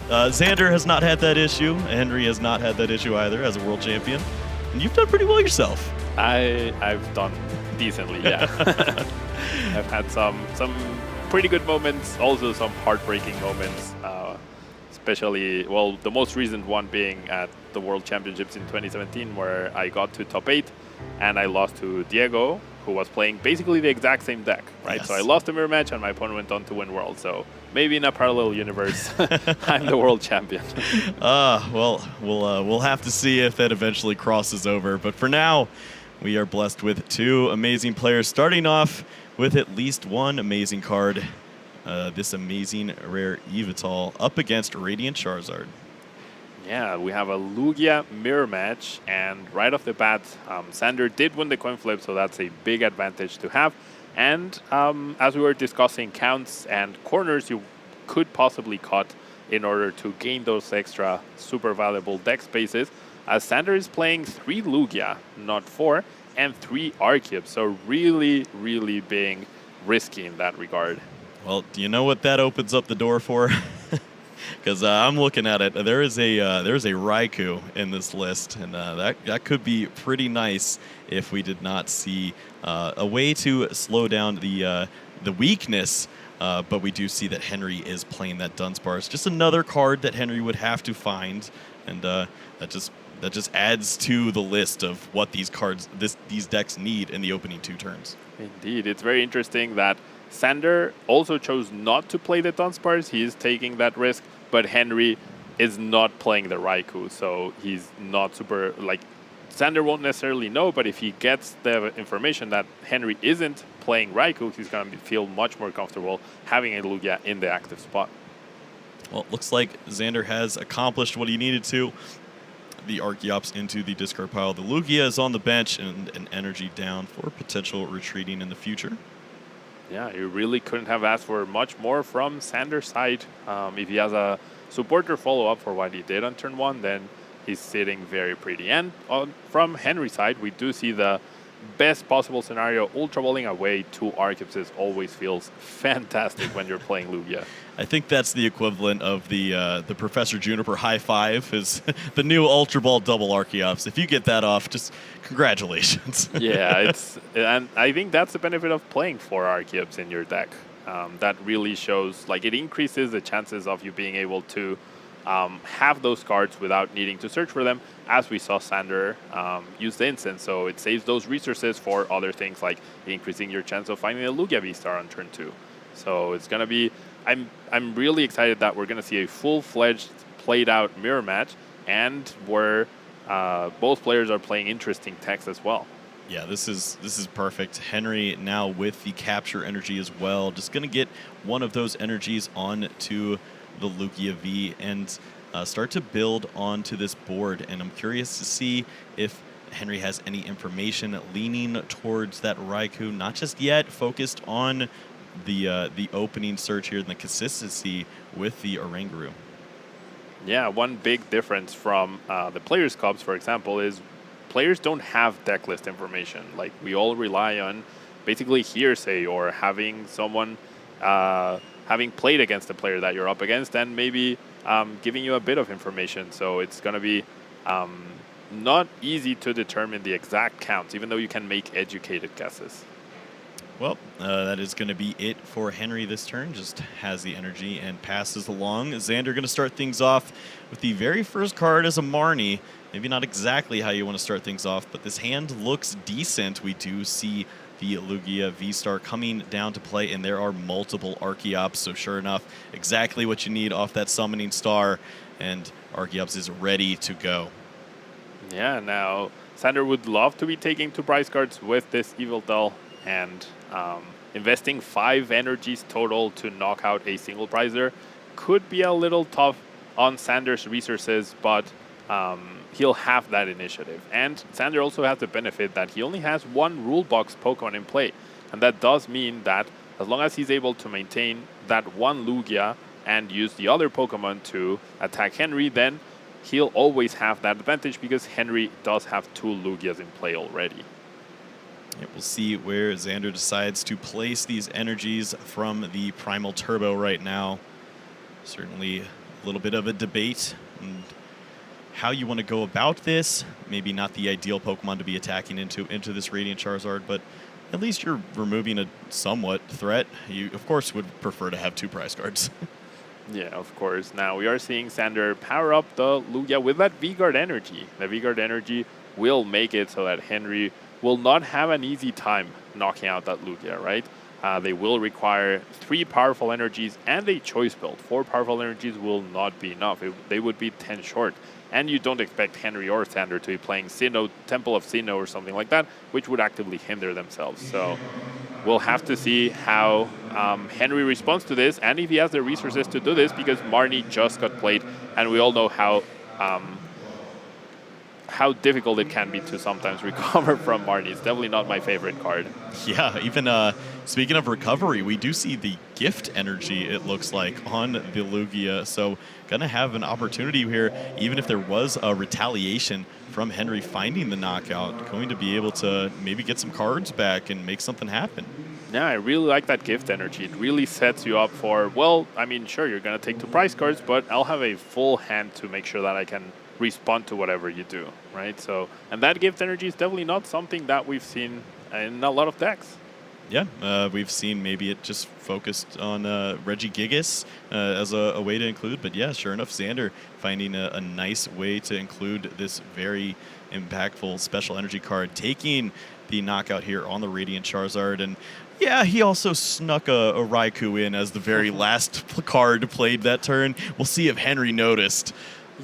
Xander has not had that issue. Henry has not had that issue either as a world champion. And you've done pretty well yourself. I've done decently, yeah. I've had some pretty good moments, also some heartbreaking moments. Especially, well, the most recent one being at the World Championships in 2017, where I got to top 8 and I lost to Diego, who was playing basically the exact same deck, right? Yes. So I lost the mirror match and my opponent went on to win World. So maybe in a parallel universe, I'm the world champion. Well, we'll have to see if that eventually crosses over. But for now, we are blessed with 2 amazing players, starting off with at least one amazing card. This amazing rare Yveltal up against Radiant Charizard. Yeah, we have a Lugia mirror match, and right off the bat, Xander did win the coin flip, so that's a big advantage to have. And as we were discussing, counts and corners you could possibly cut in order to gain those extra super valuable deck spaces, as Xander is playing 3 Lugia, not 4, and 3 Arceus, so really being risky in that regard. Well, do you know what that opens up the door for? Because I'm looking at it. There's a Raikou in this list, and that could be pretty nice if we did not see a way to slow down the weakness. But we do see that Henry is playing that Dunsparce. Just another card that Henry would have to find, and that just adds to the list of what these decks need in the opening 2 turns. Indeed, it's very interesting that Xander also chose not to play the Dunsparce. He is taking that risk, but Henry is not playing the Raikou, so he's not super, like, Xander won't necessarily know, but if he gets the information that Henry isn't playing Raikou, he's going to feel much more comfortable having a Lugia in the active spot. Well, it looks like Xander has accomplished what he needed to. The Archeops into the discard pile. The Lugia is on the bench and an energy down for potential retreating in the future. Yeah, you really couldn't have asked for much more from Xander's side. If he has a supporter follow-up for what he did on turn 1, then he's sitting very pretty. And from Henry's side, we do see the best possible scenario. Ultra Balling away 2 Arceus always feels fantastic when you're playing Lugia. I think that's the equivalent of the Professor Juniper high five is the new Ultra Ball double Archeops. If you get that off, just congratulations. Yeah, and I think that's the benefit of playing 4 Archeops in your deck. That really shows, like, it increases the chances of you being able to have those cards without needing to search for them, as we saw Xander use the instance. So it saves those resources for other things, like increasing your chance of finding a Lugia VSTAR on turn 2. So it's going to be, I'm really excited that we're going to see a full-fledged, played-out mirror match, and where both players are playing interesting techs as well. Yeah, this is perfect. Henry now with the capture energy as well. Just going to get one of those energies onto the Lugia V and start to build onto this board. And I'm curious to see if Henry has any information leaning towards that Raikou. Not just yet, focused on the opening search here and the consistency with the Oranguru. Yeah, one big difference from the Players' Cups, for example, is players don't have deck list information. Like, we all rely on basically hearsay or having someone having played against the player that you're up against and maybe giving you a bit of information. So it's going to be not easy to determine the exact counts, even though you can make educated guesses. Well, that is going to be it for Henry this turn. Just has the energy and passes along. Xander going to start things off with the very first card as a Marnie. Maybe not exactly how you want to start things off, but this hand looks decent. We do see the Lugia VSTAR coming down to play, and there are multiple Archeops, so sure enough, exactly what you need off that summoning star, and Archeops is ready to go. Yeah, now Xander would love to be taking 2 prize cards with this Yveltal and investing 5 energies total to knock out a single prizer could be a little tough on Xander's resources, but he'll have that initiative. And Xander also has the benefit that he only has 1 rule box Pokemon in play. And that does mean that as long as he's able to maintain that 1 Lugia and use the other Pokemon to attack Henry, then he'll always have that advantage because Henry does have 2 Lugias in play already. Yeah, we'll see where Xander decides to place these energies from the Primal Turbo right now. Certainly a little bit of a debate and how you want to go about this. Maybe not the ideal Pokemon to be attacking into this Radiant Charizard, but at least you're removing a somewhat threat. You, of course, would prefer to have 2 prize cards. Yeah, of course. Now we are seeing Xander power up the Lugia with that V-Guard energy. The V-Guard energy will make it so that Henry will not have an easy time knocking out that Lugia, right? They will require 3 powerful energies and a choice build. 4 powerful energies will not be enough. They would be 10 short. And you don't expect Henry or Xander to be playing Sinnoh, Temple of Sinnoh or something like that, which would actively hinder themselves. So we'll have to see how Henry responds to this and if he has the resources to do this, because Marnie just got played and we all know how difficult it can be to sometimes recover from Marnie. It's definitely not my favorite card. Yeah, even speaking of recovery, we do see the gift energy, it looks like, on the Lugia. So gonna have an opportunity here, even if there was a retaliation from Henry finding the knockout, going to be able to maybe get some cards back and make something happen. Yeah, I really like that gift energy. It really sets you up for, well, I mean, sure, you're going to take 2 prize cards, but I'll have a full hand to make sure that I can respond to whatever you do, right? So, and that gift energy is definitely not something that we've seen in a lot of decks. Yeah, we've seen maybe it just focused on Regigigas as a way to include, but yeah, sure enough, Xander finding a nice way to include this very impactful special energy card, taking the knockout here on the Radiant Charizard. And yeah, he also snuck a Raikou in as the very last card played that turn. We'll see if Henry noticed.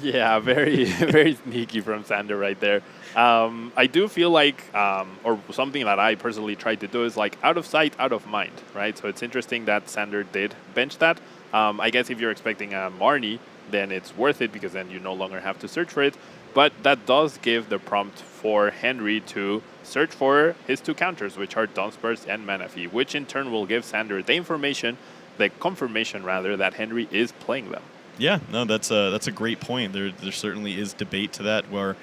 Yeah, very, very sneaky from Xander right there. I do feel like, or something that I personally tried to do is like out of sight, out of mind, right? So it's interesting that Xander did bench that. I guess if you're expecting a Marnie, then it's worth it because then you no longer have to search for it. But that does give the prompt for Henry to search for his 2 counters, which are Dunsparce and Manaphy, which in turn will give Xander the confirmation rather, that Henry is playing them. Yeah, no, that's a great point. There certainly is debate to that where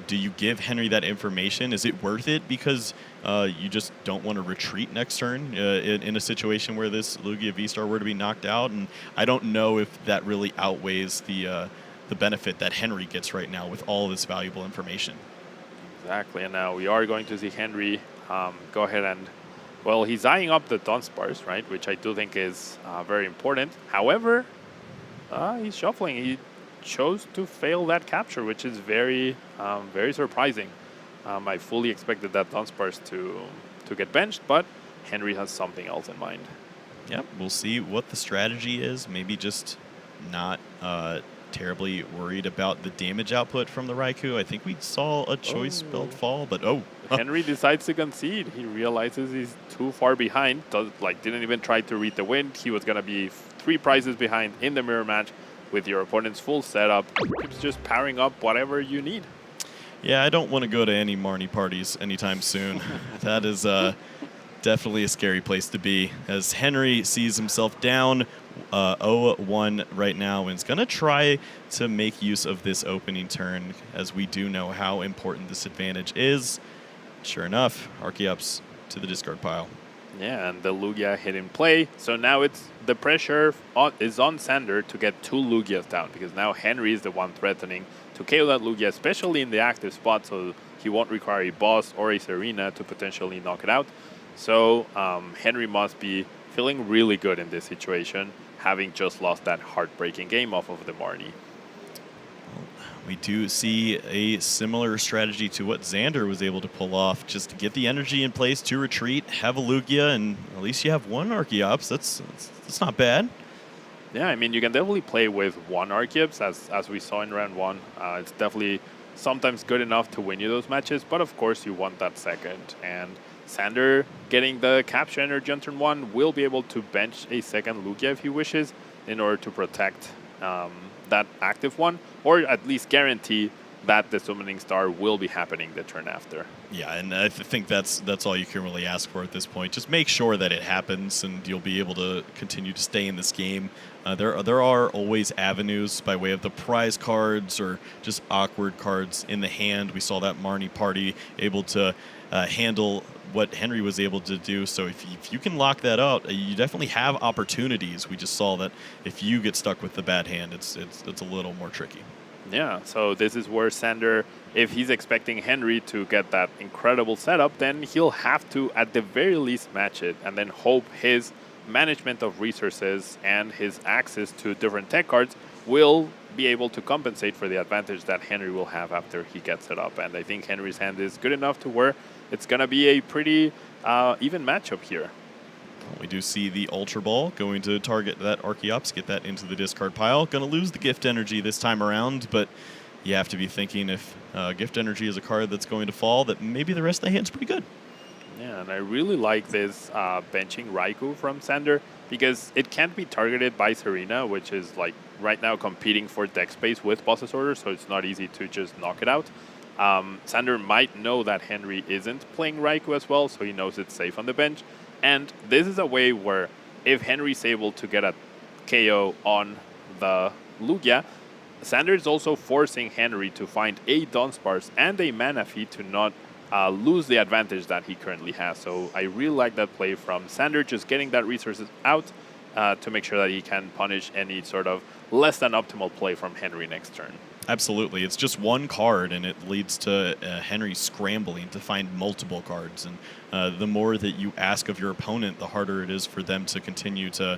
do you give Henry that information? Is it worth it because you just don't want to retreat next turn in a situation where this Lugia VSTAR were to be knocked out? And I don't know if that really outweighs the benefit that Henry gets right now with all this valuable information. Exactly, and now we are going to see Henry go ahead and, well, he's eyeing up the Dunsparce, right, which I do think is very important. However, he's shuffling. He chose to fail that capture, which is very, very surprising. I fully expected that Dunsparce to get benched, but Henry has something else in mind. Yep, we'll see what the strategy is. Maybe just not terribly worried about the damage output from the Raikou. I think we saw a choice build fall, but Henry decides to concede. He realizes he's too far behind. Didn't even try to read the wind. He was going to be 3 prizes behind in the mirror match with your opponent's full setup. Keeps just powering up whatever you need. Yeah, I don't want to go to any Marnie parties anytime soon. That is definitely a scary place to be, as Henry sees himself down 0-1 right now and is going to try to make use of this opening turn, as we do know how important this advantage is. Sure enough, Archeops to the discard pile. Yeah, and the Lugia hit in play. So now it's the pressure is on Xander to get 2 Lugias down, because now Henry is the one threatening to KO that Lugia, especially in the active spot, so he won't require a boss or a Serena to potentially knock it out. So Henry must be feeling really good in this situation, having just lost that heartbreaking game off of the Marnie. We do see a similar strategy to what Xander was able to pull off, just to get the energy in place to retreat, have a Lugia, and at least you have 1 Archeops. That's not bad. Yeah, I mean, you can definitely play with 1 Archeops, as we saw in round 1. It's definitely sometimes good enough to win you those matches, but of course you want that second. And Xander, getting the capture energy on turn 1, will be able to bench a second Lugia if he wishes in order to protect that active one, or at least guarantee that the Summoning Star will be happening the turn after. Yeah, and I think that's all you can really ask for at this point. Just make sure that it happens, and you'll be able to continue to stay in this game. There are always avenues by way of the prize cards or just awkward cards in the hand. We saw that Marnie party able to handle what Henry was able to do. So if you can lock that out, you definitely have opportunities. We just saw that if you get stuck with the bad hand, it's a little more tricky. Yeah, so this is where Xander, if he's expecting Henry to get that incredible setup, then he'll have to, at the very least, match it and then hope his management of resources and his access to different tech cards will be able to compensate for the advantage that Henry will have after he gets it up. And I think Henry's hand is good enough to where it's going to be a pretty even matchup here. We do see the Ultra Ball going to target that Archeops, get that into the discard pile. Going to lose the Gift Energy this time around, but you have to be thinking if Gift Energy is a card that's going to fall, that maybe the rest of the hand's pretty good. Yeah, and I really like this benching Raikou from Xander because it can't be targeted by Serena, which is like right now competing for deck space with Boss's Order, so it's not easy to just knock it out. Xander might know that Henry isn't playing Raikou as well, so he knows it's safe on the bench. And this is a way where if Henry's able to get a KO on the Lugia, Xander is also forcing Henry to find a Dunsparce and a Mana Fee to not lose the advantage that he currently has. So I really like that play from Xander, just getting that resources out to make sure that he can punish any sort of less than optimal play from Henry next turn. Absolutely. It's just one card, and it leads to Henry scrambling to find multiple cards. And the more that you ask of your opponent, the harder it is for them to continue to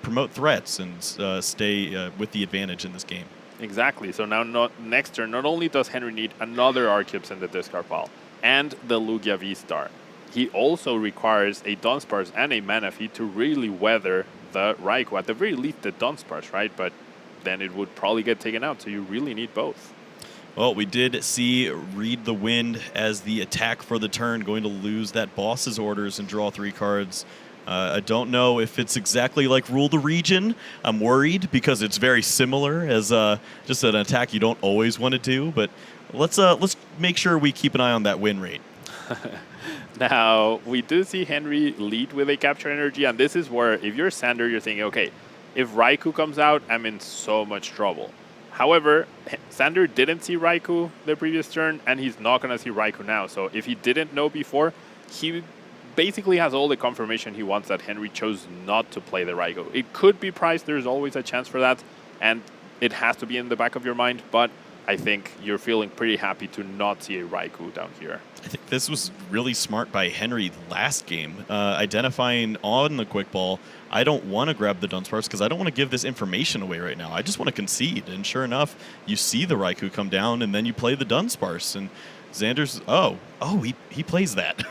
promote threats and stay with the advantage in this game. Exactly. So now next turn, not only does Henry need another Archeops in the discard pile and the Lugia VSTAR, he also requires a Dunsparce and a Mana Fee to really weather the Raikou. At the very least, the Dunsparce, right? But then it would probably get taken out, so you really need both. Well, we did see Read the Wind as the attack for the turn, going to lose that Boss's Orders and draw 3 cards. I don't know if it's exactly like Rule the Region. I'm worried because it's very similar as just an attack you don't always want to do, but let's make sure we keep an eye on that win rate. Now, we do see Henry lead with a Capture Energy, and this is where if you're Xander, you're thinking, okay, if Raikou comes out, I'm in so much trouble. However, Xander didn't see Raikou the previous turn, and he's not going to see Raikou now. So if he didn't know before, he basically has all the confirmation he wants that Henry chose not to play the Raikou. It could be priced. There's always a chance for that, and it has to be in the back of your mind. But I think you're feeling pretty happy to not see a Raikou down here. I think this was really smart by Henry last game, identifying on the quick ball, I don't want to grab the Dunsparce because I don't want to give this information away right now. I just want to concede. And sure enough, you see the Raikou come down, and then you play the Dunsparce. And Xander's, he plays that.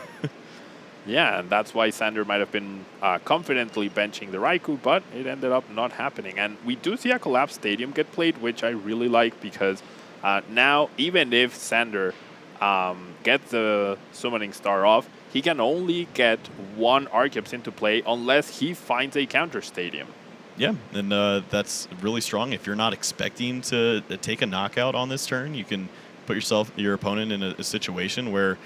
Yeah, and that's why Xander might have been confidently benching the Raikou, but it ended up not happening. And we do see a Collapsed Stadium get played, which I really like because now, even if Xander gets the Summoning Star off, he can only get 1 Archeops into play unless he finds a counter Stadium. Yeah, and that's really strong. If you're not expecting to take a knockout on this turn, you can put your opponent in a situation where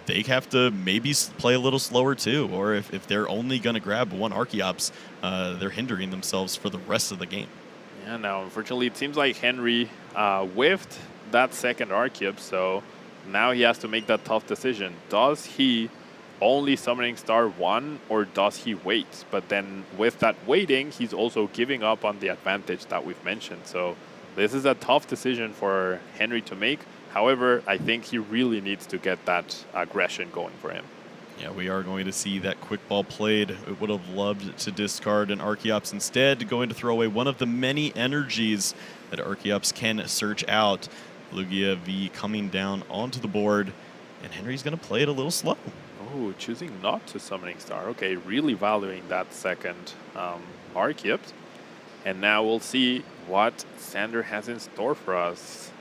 they have to maybe play a little slower too, or if they're only going to grab 1 Archeops, they're hindering themselves for the rest of the game. Yeah, now unfortunately it seems like Henry whiffed that second Archeops, so now he has to make that tough decision. Does he only Summoning Star 1, or does he wait? But then with that waiting, he's also giving up on the advantage that we've mentioned. So this is a tough decision for Henry to make. However, I think he really needs to get that aggression going for him. Yeah, we are going to see that quick ball played. It would have loved to discard an Archeops instead, going to throw away one of the many energies that Archeops can search out. Lugia V coming down onto the board, and Henry's going to play it a little slow. Oh, choosing not to Summoning Star. Okay, really valuing that second Archeops. And now we'll see what Xander has in store for us.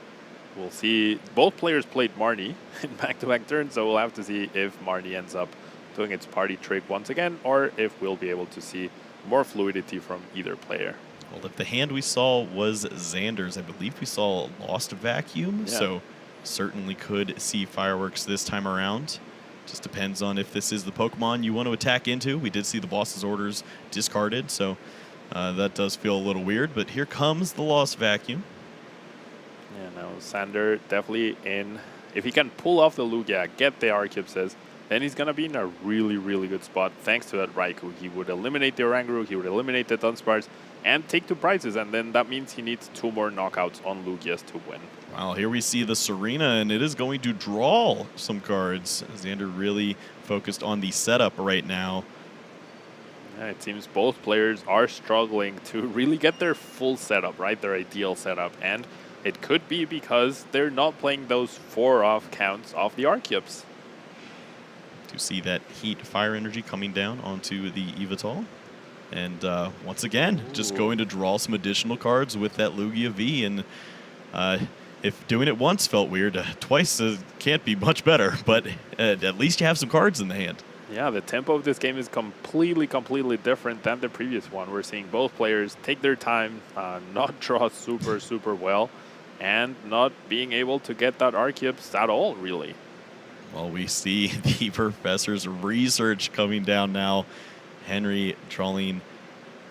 We'll see both players played Marnie in back-to-back turns, so we'll have to see if Marnie ends up doing its party trick once again, or if we'll be able to see more fluidity from either player. Well, if the hand we saw was Xander's, I believe we saw Lost Vacuum, so certainly could see Fireworks this time around. Just depends on if this is the Pokemon you want to attack into. We did see the Boss's Orders discarded, so that does feel a little weird, but here comes the Lost Vacuum. Yeah, no, Xander definitely in if he can pull off the Lugia, get the Arceus, then he's going to be in a really, really good spot thanks to that Raikou. He would eliminate the Oranguru, he would eliminate the Dunsparce, and take 2 prizes, and then that means he needs 2 more knockouts on Lugias to win. Wow, here we see the Serena, and it is going to draw some cards. Xander really focused on the setup right now. Yeah, it seems both players are struggling to really get their full setup, right? Their ideal setup, and it could be because they're not playing those 4 off counts of the Arceus. To see that heat fire energy coming down onto the Yveltal. And once again, just going to draw some additional cards with that Lugia V. And if doing it once felt weird, twice can't be much better. But at least you have some cards in the hand. Yeah, the tempo of this game is completely different than the previous one. We're seeing both players take their time, not draw super well, and not being able to get that Arceus at all, really. Well, we see the Professor's research coming down now. Henry drawing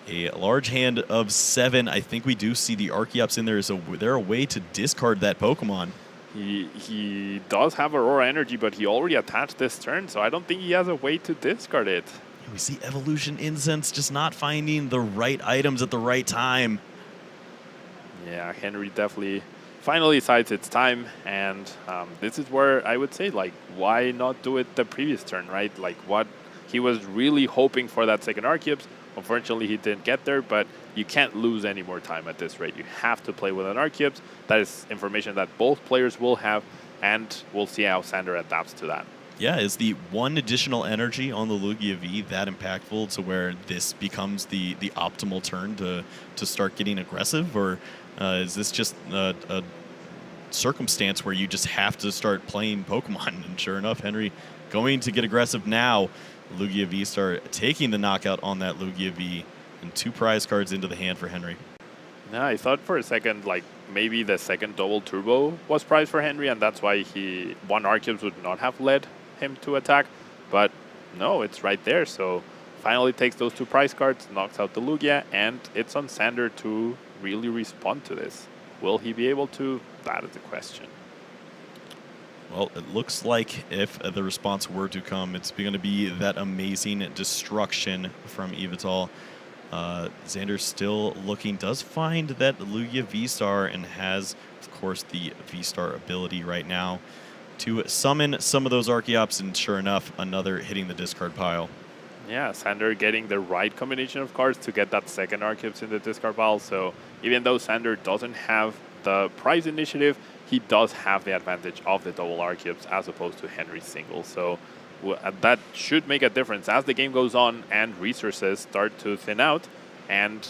a large hand of 7. I think we do see the Archeops in there. Is there a way to discard that Pokemon? He does have Aurora Energy, but he already attached this turn, so I don't think he has a way to discard it. We see Evolution Incense just not finding the right items at the right time. Yeah, Henry definitely finally decides it's time, and this is where I would say, like, why not do it the previous turn, right? Like, what he was really hoping for that second Arceus. Unfortunately, he didn't get there, but you can't lose any more time at this rate. You have to play with an Arceus. That is information that both players will have, and we'll see how Xander adapts to that. Yeah, is the 1 additional energy on the Lugia V that impactful to where this becomes the optimal turn to start getting aggressive? Or is this just a circumstance where you just have to start playing Pokemon? And sure enough, Henry going to get aggressive now. Lugia VSTAR taking the knockout on that Lugia V, and 2 prize cards into the hand for Henry. Yeah, I thought for a second, like, maybe the second double turbo was prized for Henry, and that's why 1 Arceus would not have led him to attack. But no, it's right there. So finally takes those 2 prize cards, knocks out the Lugia, and it's on Xander to really respond to this. Will he be able to? That is the question. Well, it looks like if the response were to come, it's going to be that amazing destruction from Yveltal. Xander still looking, does find that Lugia VSTAR, and has, of course, the VSTAR ability right now to summon some of those Archeops, and sure enough, another hitting the discard pile. Yeah, Xander getting the right combination of cards to get that second Arceus in the discard pile. So even though Xander doesn't have the prize initiative, he does have the advantage of the double Arceus as opposed to Henry's single. So that should make a difference as the game goes on and resources start to thin out, and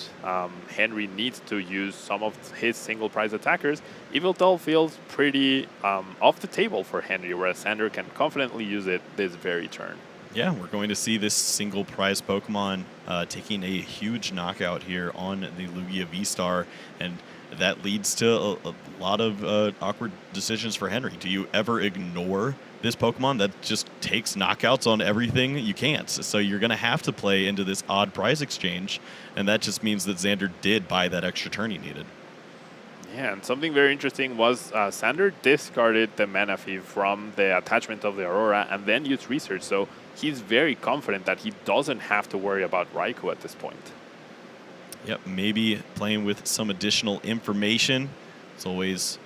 Henry needs to use some of his single prize attackers. Yveltal feels pretty off the table for Henry, whereas Xander can confidently use it this very turn. Yeah, we're going to see this single prize Pokemon taking a huge knockout here on the Lugia VSTAR, and that leads to a lot of awkward decisions for Henry. Do you ever ignore this Pokemon that just takes knockouts on everything? You can't. So you're going to have to play into this odd prize exchange, and that just means that Xander did buy that extra turn he needed. Yeah, and something very interesting was Xander discarded the Manaphy from the attachment of the Aurora and then used research. So he's very confident that he doesn't have to worry about Raikou at this point. Yep, maybe playing with some additional information. It's always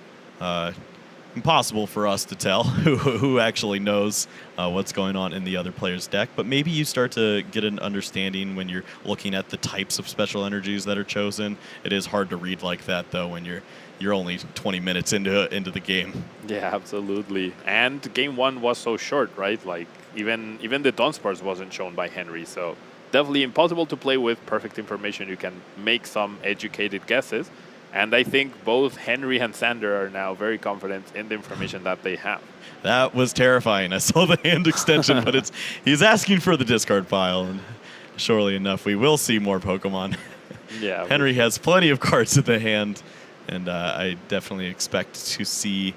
impossible for us to tell who actually knows what's going on in the other player's deck, but maybe you start to get an understanding when you're looking at the types of special energies that are chosen. It is hard to read like that, though, when you're only 20 minutes into the game. Yeah, absolutely. And game 1 was so short, right? Like, even the Dunsparce wasn't shown by Henry, so definitely impossible to play with perfect information. You can make some educated guesses. And I think both Henry and Xander are now very confident in the information that they have. That was terrifying. I saw the hand extension, but he's asking for the discard pile. And surely enough, we will see more Pokemon. Yeah, Henry has plenty of cards in the hand, and I definitely expect to see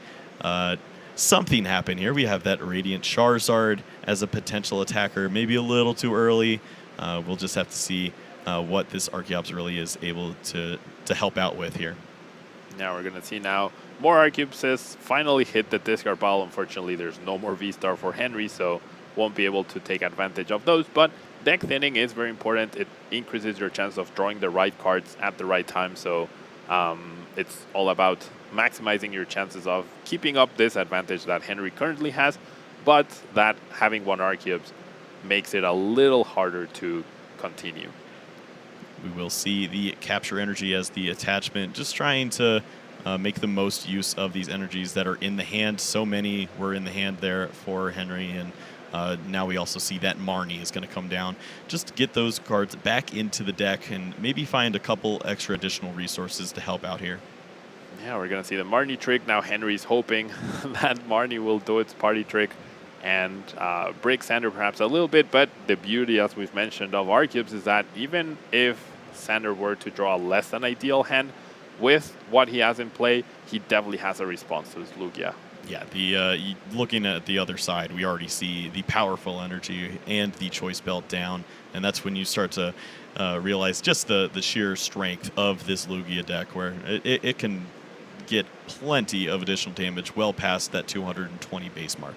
something happen here. We have that Radiant Charizard as a potential attacker, maybe a little too early. We'll just have to see what this Archeops really is able to help out with here. Now we're going to see now more Arquebuses finally hit the discard pile. Unfortunately, there's no more VSTAR for Henry, so won't be able to take advantage of those. But deck thinning is very important. It increases your chance of drawing the right cards at the right time. So it's all about maximizing your chances of keeping up this advantage that Henry currently has, but that having one Arquebus makes it a little harder to continue. We will see the capture energy as the attachment, just trying to make the most use of these energies that are in the hand. So many were in the hand there for Henry, and now we also see that Marnie is going to come down just to get those cards back into the deck and maybe find a couple extra additional resources to help out here. Yeah, we're going to see the Marnie trick. Now Henry's hoping that Marnie will do its party trick and break Xander perhaps a little bit, but the beauty, as we've mentioned, of Arquebus is that even if Xander were to draw a less than ideal hand, with what he has in play, he definitely has a response to his Lugia. Yeah, looking at the other side, we already see the powerful energy and the choice belt down, and that's when you start to realize just the sheer strength of this Lugia deck, where it can get plenty of additional damage well past that 220 base mark.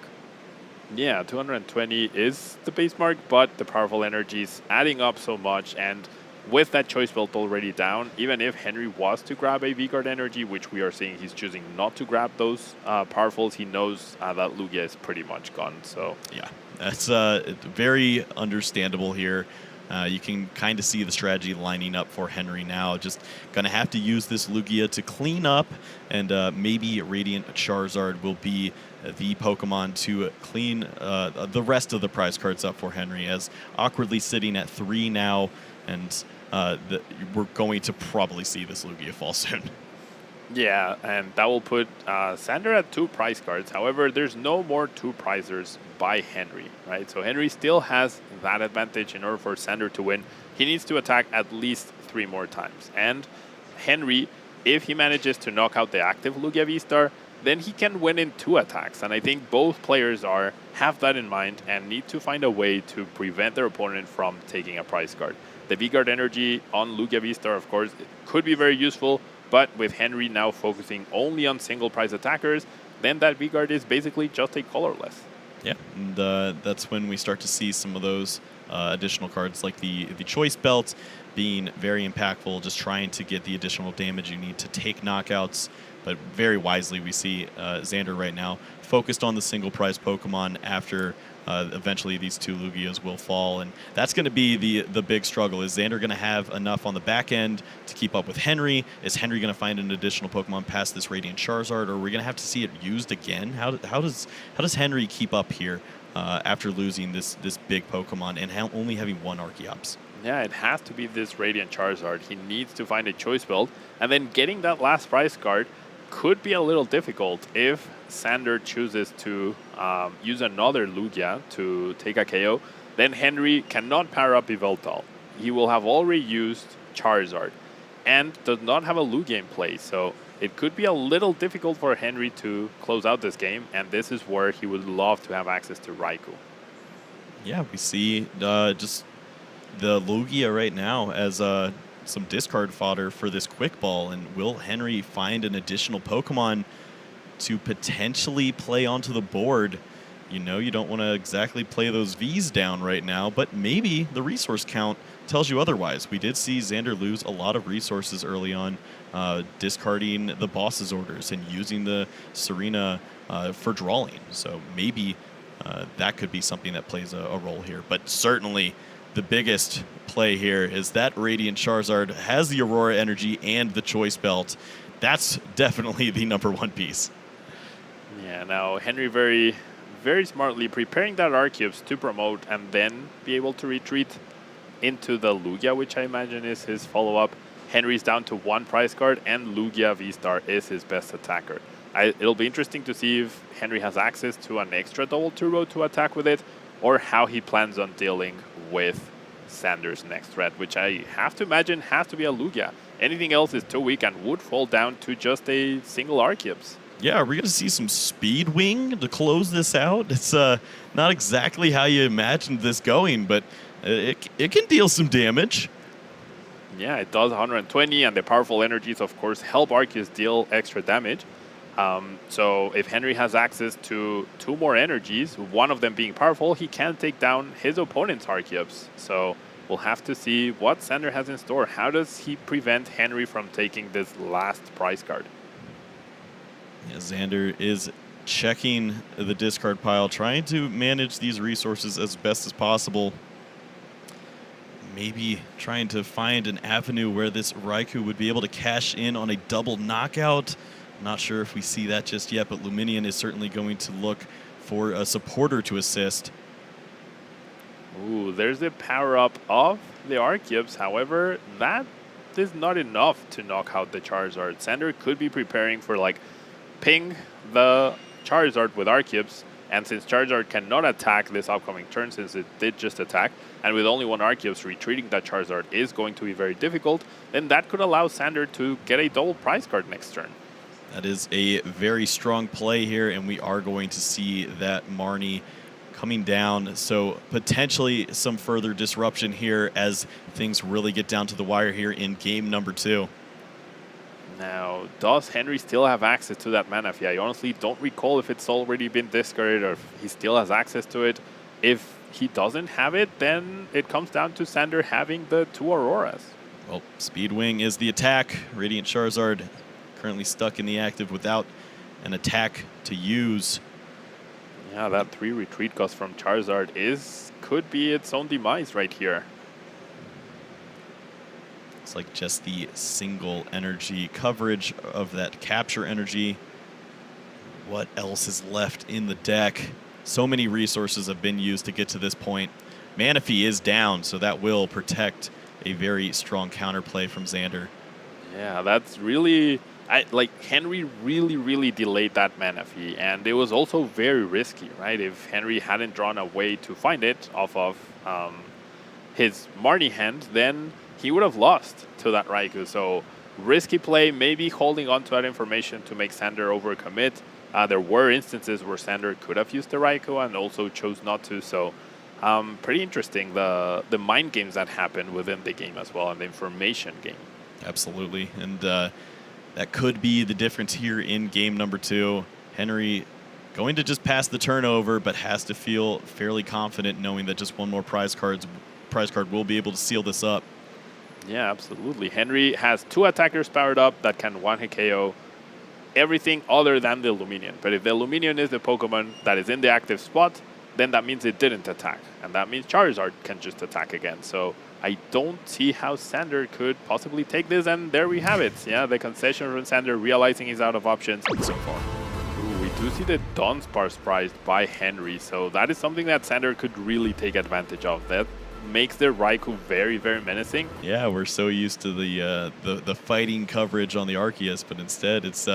Yeah, 220 is the base mark, but the powerful energy is adding up so much, and with that choice belt already down, even if Henry was to grab a V-Guard energy, which we are seeing he's choosing not to grab those powerfuls, he knows that Lugia is pretty much gone. So yeah, that's very understandable here. You can kind of see the strategy lining up for Henry now. Just going to have to use this Lugia to clean up, and maybe Radiant Charizard will be the Pokemon to clean the rest of the prize cards up for Henry, as awkwardly sitting at 3 now, and we're going to probably see this Lugia fall soon. Yeah, and that will put Xander at 2 prize cards. However, there's no more 2 prizers by Henry, right? So Henry still has that advantage. In order for Xander to win, he needs to attack at least 3 more times. And Henry, if he manages to knock out the active Lugia V-Star, then he can win in 2 attacks. And I think both players have that in mind and need to find a way to prevent their opponent from taking a prize card. The V-Guard energy on Lugia V-Star, of course, could be very useful, but with Henry now focusing only on single prize attackers, then that V-Guard is basically just a colorless. Yeah, and that's when we start to see some of those additional cards like the Choice Belt being very impactful, just trying to get the additional damage you need to take knockouts. But very wisely, we see Xander right now focused on the single prize Pokemon after eventually these 2 Lugias will fall. And that's going to be the big struggle. Is Xander going to have enough on the back end to keep up with Henry? Is Henry going to find an additional Pokemon past this Radiant Charizard? Or are we going to have to see it used again? How does Henry keep up here after losing this big Pokemon and only having 1 Archeops? Yeah, it has to be this Radiant Charizard. He needs to find a choice build, and then getting that last prize card could be a little difficult if Xander chooses to use another Lugia to take a KO. Then Henry cannot power up Yveltal. He will have already used Charizard and does not have a Lugia in play. So it could be a little difficult for Henry to close out this game, and this is where he would love to have access to Raikou. Yeah, we see just the Lugia right now as some discard fodder for this quick ball, and will Henry find an additional Pokemon to potentially play onto the board? You know, you don't want to exactly play those Vs down right now, but maybe the resource count tells you otherwise. We did see Xander lose a lot of resources early on, discarding the boss's orders and using the Serena for drawing. So maybe that could be something that plays a role here. But certainly the biggest play here is that Radiant Charizard has the Aurora energy and the Choice Belt. That's definitely the #1 piece. Yeah, now Henry very, very smartly preparing that Arceus to promote and then be able to retreat into the Lugia, which I imagine is his follow-up. Henry's down to 1 prize card, and Lugia V-Star is his best attacker. It'll be interesting to see if Henry has access to an extra double turbo to attack with it, or how he plans on dealing with Xander's next threat, which I have to imagine has to be a Lugia. Anything else is too weak and would fall down to just a single Arceus. Yeah, are we going to see some Speed Wing to close this out? It's not exactly how you imagined this going, but it can deal some damage. Yeah, it does 120, and the powerful energies, of course, help Arceus deal extra damage. So if Henry has access to 2 more energies, one of them being powerful, he can take down his opponent's Arceus. So we'll have to see what Xander has in store. How does he prevent Henry from taking this last prize card? Yeah, Xander is checking the discard pile, trying to manage these resources as best as possible. Maybe trying to find an avenue where this Raikou would be able to cash in on a double knockout. Not sure if we see that just yet, but Luminion is certainly going to look for a supporter to assist. Ooh, there's the power-up of the Arceus. However, that is not enough to knock out the Charizard. Xander could be preparing for, like, ping the Charizard with Arceus, and since Charizard cannot attack this upcoming turn, since it did just attack, and with only one Arceus, retreating that Charizard is going to be very difficult, then that could allow Xander to get a double prize card next turn. That is a very strong play here, and we are going to see that Marnie coming down. So potentially some further disruption here as things really get down to the wire here in game number 2. Now, does Henry still have access to that Manaphy? I honestly don't recall if it's already been discarded or if he still has access to it. If he doesn't have it, then it comes down to Xander having the 2 Auroras. Well, Speed Wing is the attack. Radiant Charizard currently stuck in the active without an attack to use. Yeah, that 3 retreat cost from Charizard could be its own demise right here. It's like just the single energy coverage of that capture energy. What else is left in the deck? So many resources have been used to get to this point. Manaphy is down, so that will protect a very strong counterplay from Xander. Yeah, that's really... Henry really delayed that Manaphy, and it was also very risky, right? If Henry hadn't drawn a way to find it off of his Marnie hand, then he would have lost to that Raikou. So risky play, maybe holding on to that information to make Xander overcommit. There were instances where Xander could have used the Raikou and also chose not to. So pretty interesting, the mind games that happen within the game as well, and the information game. Absolutely, and that could be the difference here in game number 2. Henry going to just pass the turnover, but has to feel fairly confident knowing that just one more prize card will be able to seal this up. Yeah, absolutely. Henry has 2 attackers powered up that can one-hit KO everything other than the Luminion. But if the Luminion is the Pokemon that is in the active spot, then that means it didn't attack. And that means Charizard can just attack again. So I don't see how Xander could possibly take this, and there we have it. Yeah, the concession from Xander realizing he's out of options so far. Ooh, we do see the Dunsparce prized by Henry, so that is something that Xander could really take advantage of. That makes the Raikou very menacing. Yeah, we're so used to the fighting coverage on the Arceus, but instead it's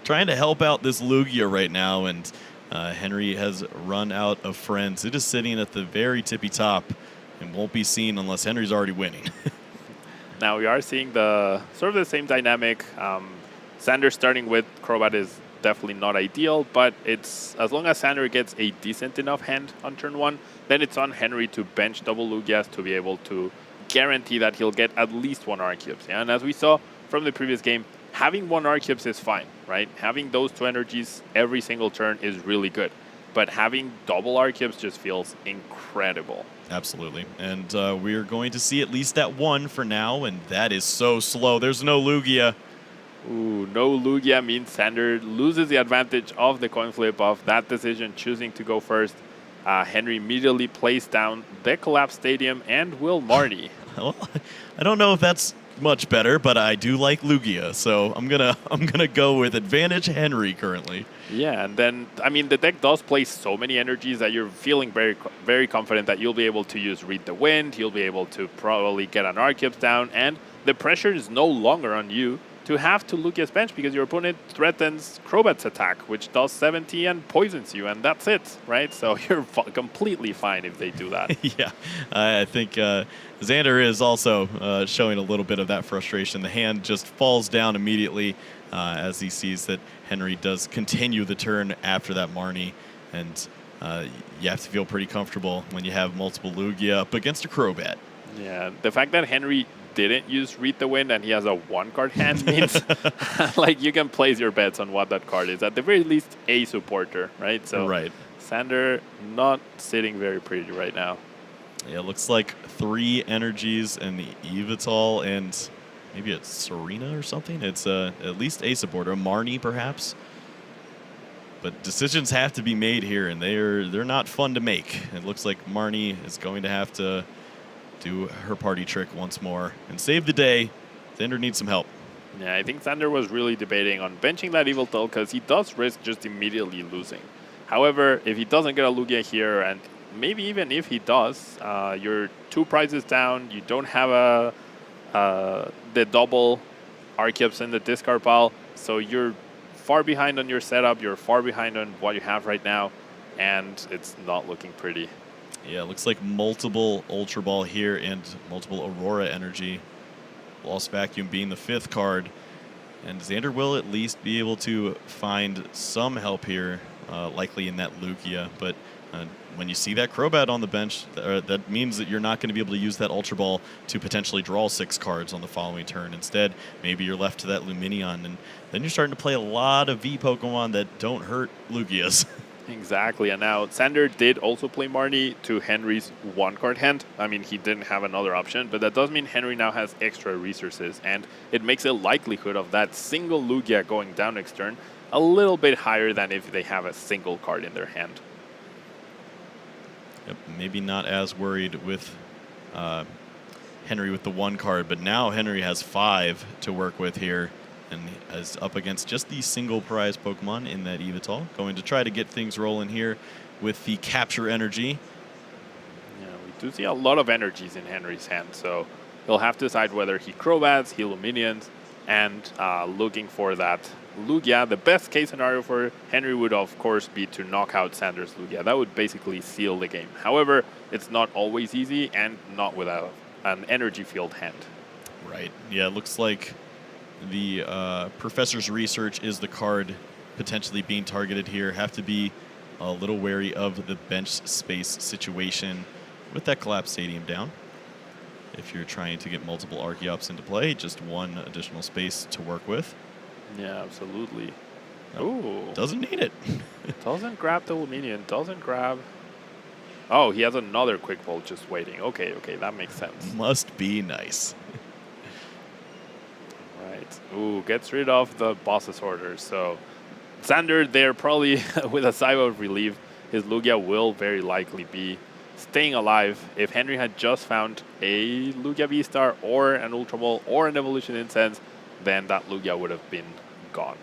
trying to help out this Lugia right now, and Henry has run out of friends. It is sitting at the very tippy top and won't be seen unless Henry's already winning. Now we are seeing the sort of the same dynamic. Xander starting with Crobat is definitely not ideal, but it's as long as Xander gets a decent enough hand on turn 1, then it's on Henry to bench double Lugias to be able to guarantee that he'll get at least 1 Arceus. Yeah? And as we saw from the previous game, having 1 Arceus is fine, right? Having those 2 energies every single turn is really good, but having double Arceus just feels incredible. Absolutely, and we're going to see at least that 1 for now, and that is so slow. There's no Lugia. Ooh, no Lugia means Xander loses the advantage of the coin flip of that decision, choosing to go first. Henry immediately plays down the Collapse Stadium and will Marnie. Well, I don't know if that's much better, but I do like Lugia, so I'm gonna go with advantage Henry currently. Yeah, and then I mean the deck does play so many energies that you're feeling very confident that you'll be able to use Read the Wind. You'll be able to probably get an Arceus down, and the pressure is no longer on you to have to Lugia's bench because your opponent threatens Crobat's attack, which does 70 and poisons you, and that's it, right? So you're completely fine if they do that. Yeah, I think Xander is also showing a little bit of that frustration. The hand just falls down immediately as he sees that Henry does continue the turn after that Marnie, and you have to feel pretty comfortable when you have multiple Lugia up against a Crobat. Yeah, the fact that Henry didn't use Read the Wind and he has a 1-card hand means like you can place your bets on what that card is. At the very least, a supporter, right? So Right. Xander not sitting very pretty right now. Yeah, it looks like 3 energies and the Evital and maybe it's Serena or something. It's at least a supporter, a Marnie perhaps. But decisions have to be made here, and they're not fun to make. It looks like Marnie is going to have to do her party trick once more and save the day. Xander needs some help. Yeah, I think Xander was really debating on benching that Evital because he does risk just immediately losing. However, if he doesn't get a Lugia here, and maybe even if he does, you're 2 prizes down. You don't have the double Archeops in the discard pile, so you're far behind on your setup. You're far behind on what you have right now, and it's not looking pretty. Yeah, it looks like multiple Ultra Ball here and multiple Aurora Energy. Lost Vacuum being the 5th card. And Xander will at least be able to find some help here, likely in that Lugia. But when you see that Crobat on the bench, that means that you're not going to be able to use that Ultra Ball to potentially draw 6 cards on the following turn. Instead, maybe you're left to that Luminion, and then you're starting to play a lot of V Pokemon that don't hurt Lugias. Exactly, and now Xander did also play Marnie to Henry's 1-card hand. I mean, he didn't have another option, but that does mean Henry now has extra resources, and it makes the likelihood of that single Lugia going down next turn a little bit higher than if they have a single card in their hand. Yep, maybe not as worried with Henry with the 1 card, but now Henry has 5 to work with here. And is up against just the single prize Pokemon in that Evital. Going to try to get things rolling here with the Capture Energy. Yeah, we do see a lot of energies in Henry's hand, so he'll have to decide whether he Crobats, he Luminions, and looking for that Lugia. The best case scenario for Henry would, of course, be to knock out Xander's Lugia. That would basically seal the game. However, it's not always easy, and not without an energy field hand. Right. Yeah, it looks like the Professor's Research is the card potentially being targeted here. Have to be a little wary of the bench space situation with that Collapse Stadium down. If you're trying to get multiple Archeops into play, just 1 additional space to work with. Yeah, absolutely. Ooh. Doesn't need it. Doesn't grab the Luminion, doesn't grab... Oh, he has another Quick Bolt just waiting. Okay, that makes sense. Must be nice. Right. Ooh, gets rid of the boss's order. So Xander there probably with a sigh of relief. His Lugia will very likely be staying alive. If Henry had just found a Lugia VSTAR or an Ultra Ball or an Evolution Incense, then that Lugia would have been gone.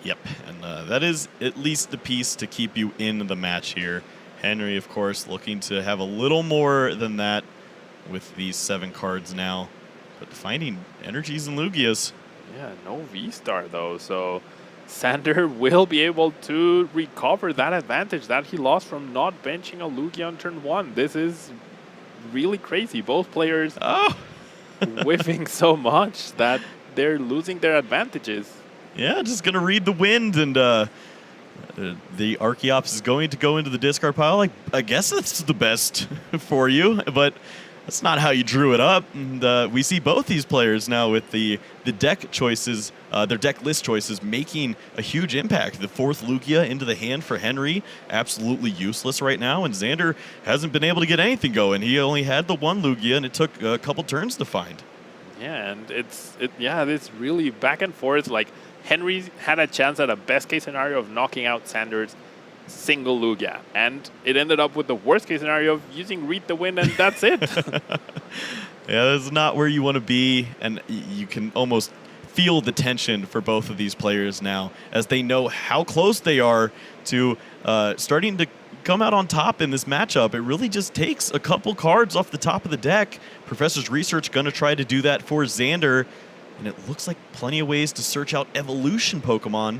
Yep, and that is at least the piece to keep you in the match here. Henry, of course, looking to have a little more than that with these 7 cards now. But finding energies and Lugias. Yeah, no V-Star though, so Xander will be able to recover that advantage that he lost from not benching a Lugia on turn 1. This is really crazy. Both players whiffing so much that they're losing their advantages. Yeah, just going to read the wind, and the Archeops is going to go into the discard pile. I guess that's the best for you, but that's not how you drew it up. And we see both these players now with the deck choices, their deck list choices, making a huge impact. The 4th Lugia into the hand for Henry, absolutely useless right now. And Xander hasn't been able to get anything going. He only had the 1 Lugia, and it took a couple turns to find. Yeah, and it's really back and forth. Like, Henry had a chance at a best-case scenario of knocking out Xander's single Lugia, and it ended up with the worst-case scenario of using Read the Wind, and that's it. Yeah, that's not where you want to be, and you can almost feel the tension for both of these players now as they know how close they are to starting to come out on top in this matchup. It really just takes a couple cards off the top of the deck. Professor's Research going to try to do that for Xander, and it looks like plenty of ways to search out evolution Pokemon.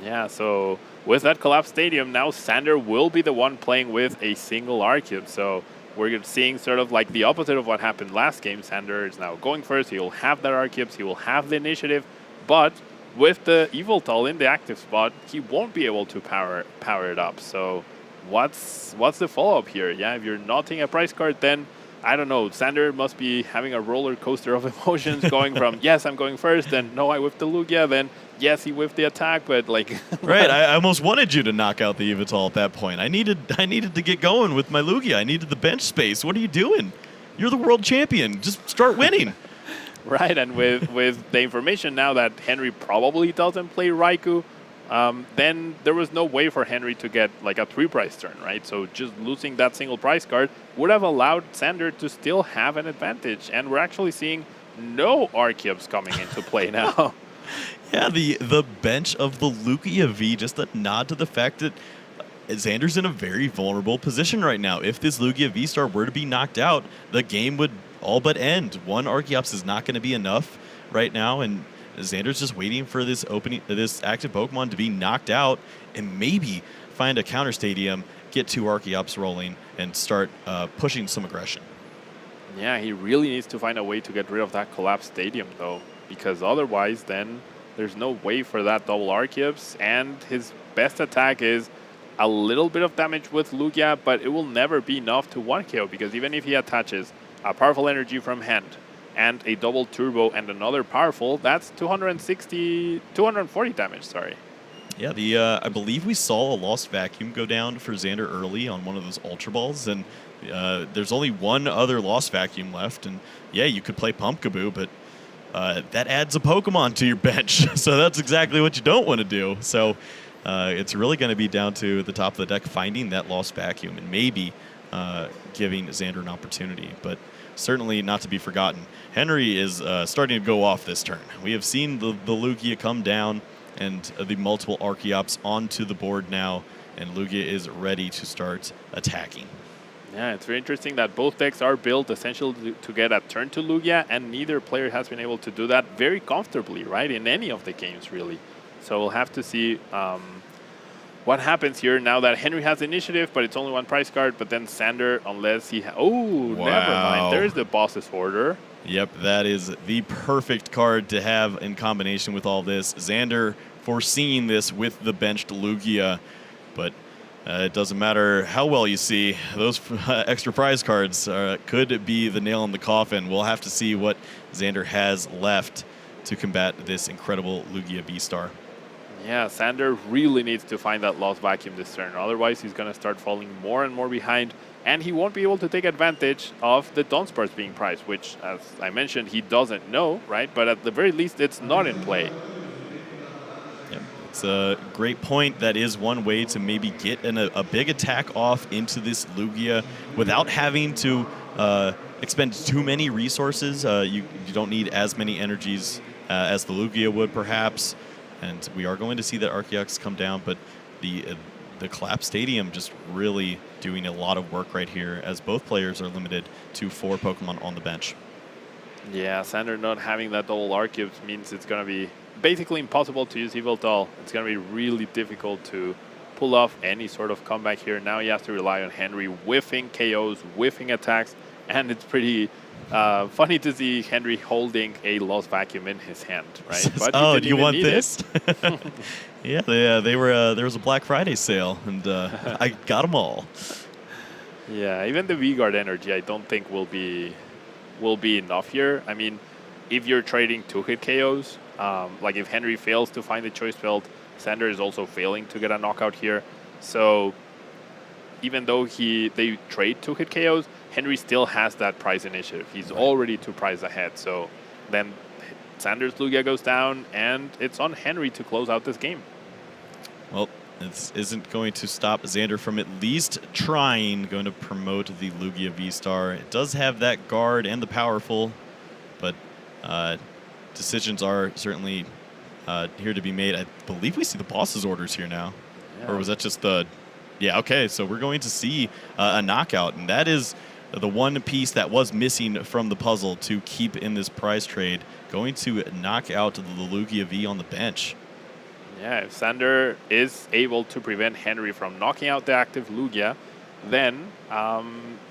Yeah, so with that Collapse Stadium, now Xander will be the one playing with a single Archeops. So we're seeing sort of like the opposite of what happened last game. Xander is now going first. He will have that Archeops. He will have the initiative. But with the Evital in the active spot, he won't be able to power it up. So what's the follow-up here? Yeah, if you're not taking a prize card, then I don't know, Xander must be having a roller coaster of emotions going from, yes, I'm going first, then no, I whiffed the Lugia, then yes, he whiffed the attack, but like... Right, I almost wanted you to knock out the Yveltal at that point. I needed to get going with my Lugia. I needed the bench space. What are you doing? You're the world champion. Just start winning. Right, and with the information now that Henry probably doesn't play Raikou, then there was no way for Henry to get like a 3-prize turn, right? So just losing that single prize card would have allowed Xander to still have an advantage. And we're actually seeing no Archeops coming into play now. Yeah, the bench of the Lugia V, just a nod to the fact that Xander's in a very vulnerable position right now. If this Lugia V-Star were to be knocked out, the game would all but end. One Archeops is not going to be enough right now, and Xander's just waiting for this active Pokemon to be knocked out and maybe find a counter stadium, get 2 Archeops rolling, and start pushing some aggression. Yeah, he really needs to find a way to get rid of that collapsed stadium, though, because otherwise then there's no way for that double Archeops, and his best attack is a little bit of damage with Lugia, but it will never be enough to 1-KO, because even if he attaches a powerful energy from hand and a double turbo and another powerful, that's 240 damage, sorry. Yeah, I believe we saw a Lost Vacuum go down for Xander early on one of those Ultra Balls, and there's only one other Lost Vacuum left, and yeah, you could play Pumpkaboo, but that adds a Pokemon to your bench, so that's exactly what you don't want to do. So it's really going to be down to the top of the deck finding that Lost Vacuum and maybe giving Xander an opportunity, but certainly not to be forgotten. Henry is starting to go off this turn. We have seen the Lugia come down and the multiple Archeops onto the board now, and Lugia is ready to start attacking. Yeah, it's very interesting that both decks are built essentially to get a turn to Lugia, and neither player has been able to do that very comfortably, right, in any of the games, really. So we'll have to see what happens here now that Henry has initiative, but it's only 1 prize card, but then Xander, unless he... Never mind. There's the boss's order. Yep, that is the perfect card to have in combination with all this. Xander foreseeing this with the benched Lugia, but it doesn't matter how well you see. Those extra prize cards could be the nail in the coffin. We'll have to see what Xander has left to combat this incredible Lugia V-Star. Yeah, Xander really needs to find that Lost Vacuum this turn. Otherwise, he's going to start falling more and more behind, and he won't be able to take advantage of the Dunsparce being priced, which, as I mentioned, he doesn't know, right? But at the very least, it's not in play. Yep, it's a great point. That is one way to maybe get a big attack off into this Lugia without having to expend too many resources. You don't need as many energies as the Lugia would, perhaps. And we are going to see that Archeops come down, but the collapsed stadium just really doing a lot of work right here, as both players are limited to 4 Pokemon on the bench. Yeah, Xander not having that double Archeops means it's going to be basically impossible to use Yveltal. It's going to be really difficult to pull off any sort of comeback here. Now he has to rely on Henry whiffing KOs, whiffing attacks, and it's pretty... funny to see Henry holding a Lost Vacuum in his hand, right? But oh, do you want this? Yeah, they were. There was a Black Friday sale, and I got them all. Yeah, even the V-Guard energy, I don't think will be enough here. I mean, if you're trading 2-hit KOs, like if Henry fails to find the choice belt, Xander is also failing to get a knockout here. So even though they trade 2-hit KOs, Henry still has that prize initiative. He's already 2 prizes ahead. So then Xander's Lugia goes down, and it's on Henry to close out this game. Well, this isn't going to stop Xander from at least trying, going to promote the Lugia V-Star. It does have that guard and the powerful, but decisions are certainly here to be made. I believe we see the boss's orders here now. Yeah. Or was that just the... Yeah, okay, so we're going to see a knockout, and that is the one piece that was missing from the puzzle to keep in this prize trade, going to knock out the Lugia V on the bench. Yeah, if Xander is able to prevent Henry from knocking out the active Lugia, then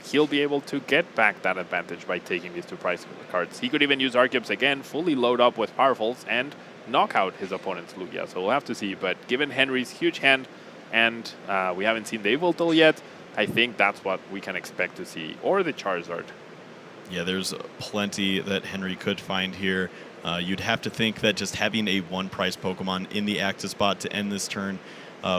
he'll be able to get back that advantage by taking these 2 prize cards. He could even use Archeops again, fully load up with powerfuls, and knock out his opponent's Lugia. So we'll have to see, but given Henry's huge hand, and we haven't seen the Yveltal yet, I think that's what we can expect to see. Or the Charizard. Yeah, there's plenty that Henry could find here. You'd have to think that just having a one-price Pokemon in the active spot to end this turn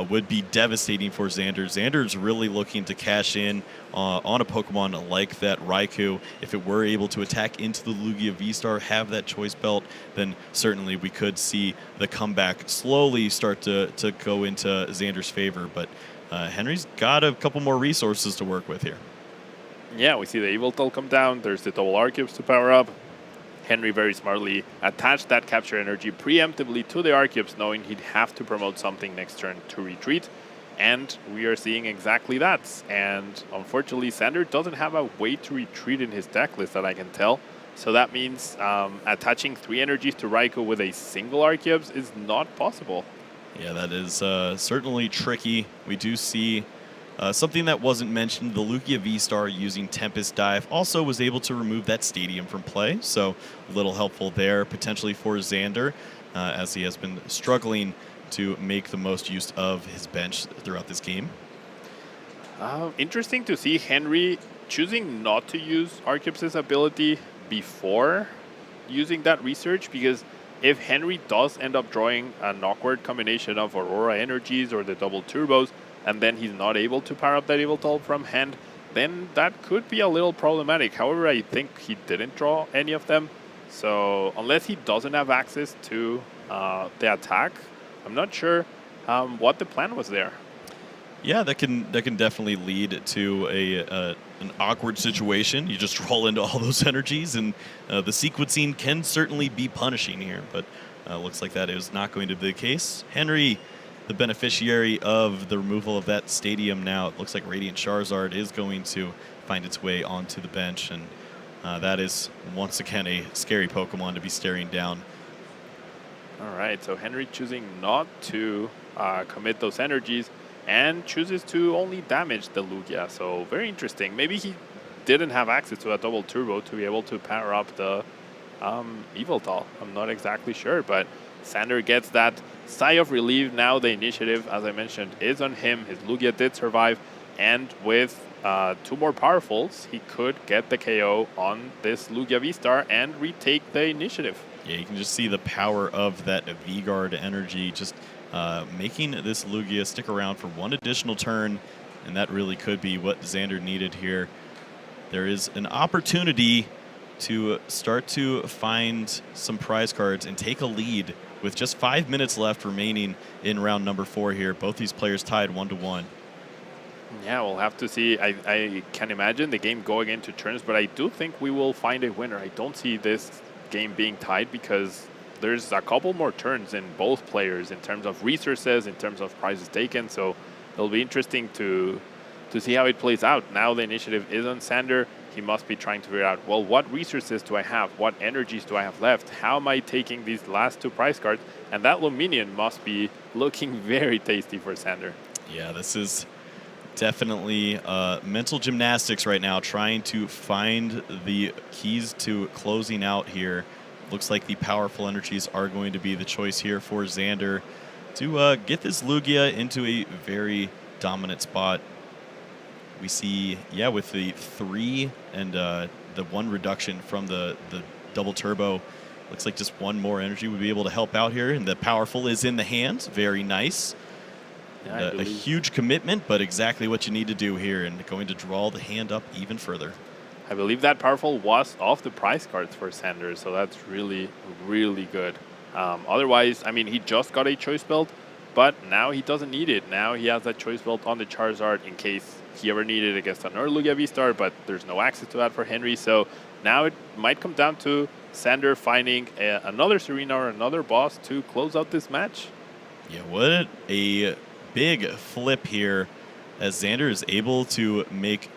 would be devastating for Xander. Xander's really looking to cash in on a Pokemon like that Raikou. If it were able to attack into the Lugia V-Star, have that choice belt, then certainly we could see the comeback slowly start to go into Xander's favor. But Henry's got a couple more resources to work with here. Yeah, we see the Yveltal come down. There's the double Arceus to power up. Henry very smartly attached that capture energy preemptively to the Arceus, knowing he'd have to promote something next turn to retreat. And we are seeing exactly that. And unfortunately, Xander doesn't have a way to retreat in his deck list that I can tell. So that means attaching 3 energies to Raikou with a single Arceus is not possible. Yeah, that is certainly tricky. We do see something that wasn't mentioned, the Lugia V-Star using Tempest Dive also was able to remove that stadium from play, so a little helpful there potentially for Xander, as he has been struggling to make the most use of his bench throughout this game. Interesting to see Henry choosing not to use Arceus' ability before using that research, because if Henry does end up drawing an awkward combination of Aurora energies or the double turbos, and then he's not able to power up that Yveltal from hand, then that could be a little problematic. However, I think he didn't draw any of them. So unless he doesn't have access to the attack, I'm not sure what the plan was there. Yeah, that can definitely lead to an awkward situation. You just roll into all those energies, and the sequencing can certainly be punishing here, but looks like that is not going to be the case. Henry, the beneficiary of the removal of that stadium now. It looks like Radiant Charizard is going to find its way onto the bench, and that is, once again, a scary Pokemon to be staring down. All right, so Henry choosing not to commit those energies and chooses to only damage the Lugia. So very interesting. Maybe he didn't have access to a double turbo to be able to power up the Yveltal. I'm not exactly sure, but Xander gets that sigh of relief. Now the initiative, as I mentioned, is on him. His Lugia did survive, and with 2 more powerfuls, he could get the KO on this Lugia V-Star and retake the initiative. Yeah, you can just see the power of that V-Guard energy just making this Lugia stick around for 1 additional turn, and that really could be what Xander needed here. There is an opportunity to start to find some prize cards and take a lead with just 5 minutes left remaining in round number 4 here. Both these players tied 1-1. Yeah, we'll have to see. I can imagine the game going into turns, but I do think we will find a winner. I don't see this game being tied because there's a couple more turns in both players in terms of resources, in terms of prizes taken. So it'll be interesting to see how it plays out. Now the initiative is on Xander. He must be trying to figure out, well, what resources do I have? What energies do I have left? How am I taking these last 2 prize cards? And that Luminion must be looking very tasty for Xander. Yeah, this is definitely mental gymnastics right now, trying to find the keys to closing out here. Looks like the powerful energies are going to be the choice here for Xander to get this Lugia into a very dominant spot. We see, yeah, with the 3 and the 1 reduction from the double turbo, looks like just 1 more energy would be able to help out here, and the powerful is in the hands. Very nice. Yeah, a huge commitment, but exactly what you need to do here, and going to draw the hand up even further. I believe that powerful was off the prize cards for Xander, so that's really, really good. Otherwise, I mean, he just got a choice belt, but now he doesn't need it. Now he has that choice belt on the Charizard in case he ever needed it against another Lugia V-Star, but there's no access to that for Henry. So now it might come down to Xander finding another Serena or another boss to close out this match. Yeah, what a big flip here as Xander is able to make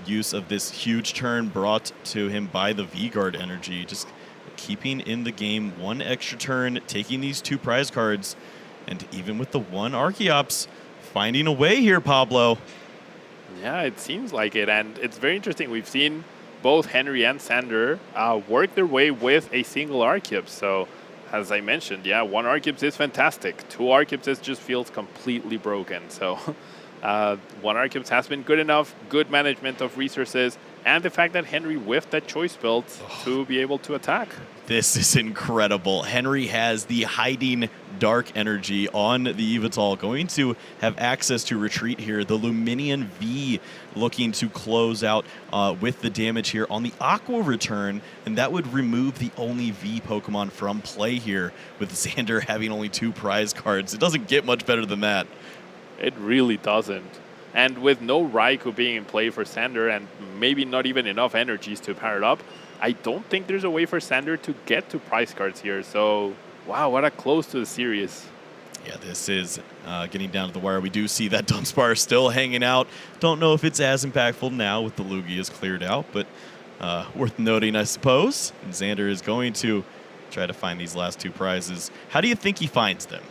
use of this huge turn brought to him by the V-Guard energy, just keeping in the game 1 extra turn, taking these 2 prize cards, and even with the 1 Archeops, finding a way here, Pablo. Yeah, it seems like it, and it's very interesting. We've seen both Henry and Xander work their way with a single Archeops. So, as I mentioned, yeah, 1 Archeops is fantastic. 2 Archeops just feels completely broken. So, 1 Archeops has been good enough, good management of resources, and the fact that Henry whiffed that choice build to be able to attack. This is incredible. Henry has the hiding dark energy on the Yveltal, going to have access to retreat here. The Luminian V looking to close out with the damage here on the Aqua return, and that would remove the only V Pokemon from play here, with Xander having only 2 prize cards. It doesn't get much better than that. It really doesn't. And with no Raikou being in play for Xander and maybe not even enough energies to power it up, I don't think there's a way for Xander to get to prize cards here. So, wow, what a close to the series. Yeah, this is getting down to the wire. We do see that Dunsparce still hanging out. Don't know if it's as impactful now with the Lugias cleared out, but worth noting, I suppose. And Xander is going to try to find these last 2 prizes. How do you think he finds them?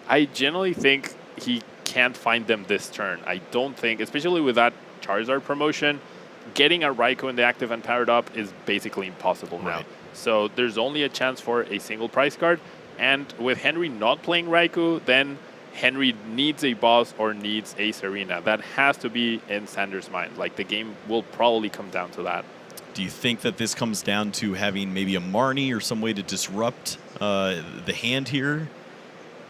I generally think he can't find them this turn. I don't think, especially with that Charizard promotion, getting a Raikou in the active and powered up is basically impossible now. Right. So there's only a chance for a single prize card. And with Henry not playing Raikou, then Henry needs a boss or needs a Serena. That has to be in Xander's mind. Like, the game will probably come down to that. Do you think that this comes down to having maybe a Marnie or some way to disrupt the hand here?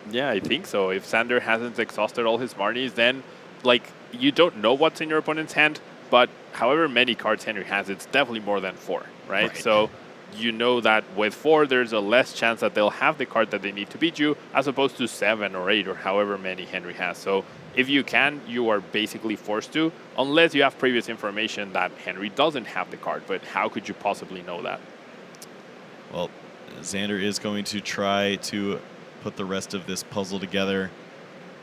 Yeah, I think so. If Xander hasn't exhausted all his Marnies, then, like, you don't know what's in your opponent's hand, but however many cards Henry has, it's definitely more than 4, right? So you know that with 4, there's a less chance that they'll have the card that they need to beat you, as opposed to 7 or 8 or however many Henry has. So if you can, you are basically forced to, unless you have previous information that Henry doesn't have the card. But how could you possibly know that? Well, Xander is going to try to put the rest of this puzzle together,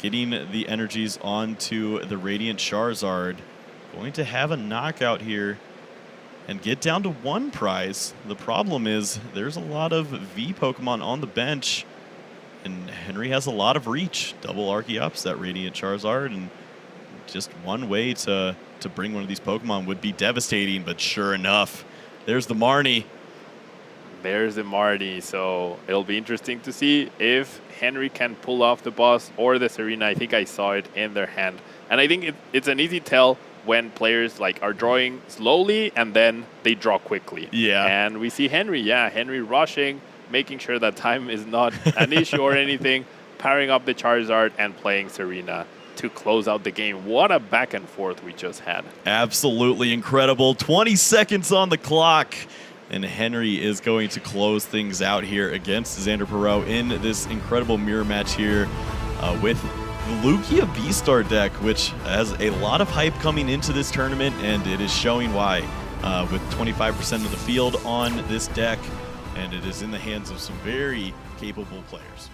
getting the energies onto the Radiant Charizard. Going to have a knockout here and get down to 1 prize. The problem is there's a lot of V Pokemon on the bench, and Henry has a lot of reach. Double Archeops, that Radiant Charizard, and just one way to bring one of these Pokemon would be devastating, but sure enough, there's the Marnie. There's the Marnie, so it'll be interesting to see if Henry can pull off the boss or the Serena. I think I saw it in their hand. And I think it's an easy tell when players like are drawing slowly and then they draw quickly. Yeah. And we see Henry rushing, making sure that time is not an issue or anything, powering up the Charizard and playing Serena to close out the game. What a back and forth we just had. Absolutely incredible. 20 seconds on the clock. And Henry is going to close things out here against Xander Perot in this incredible mirror match here with the Lugia VSTAR deck, which has a lot of hype coming into this tournament, and it is showing why, with 25% of the field on this deck, and it is in the hands of some very capable players.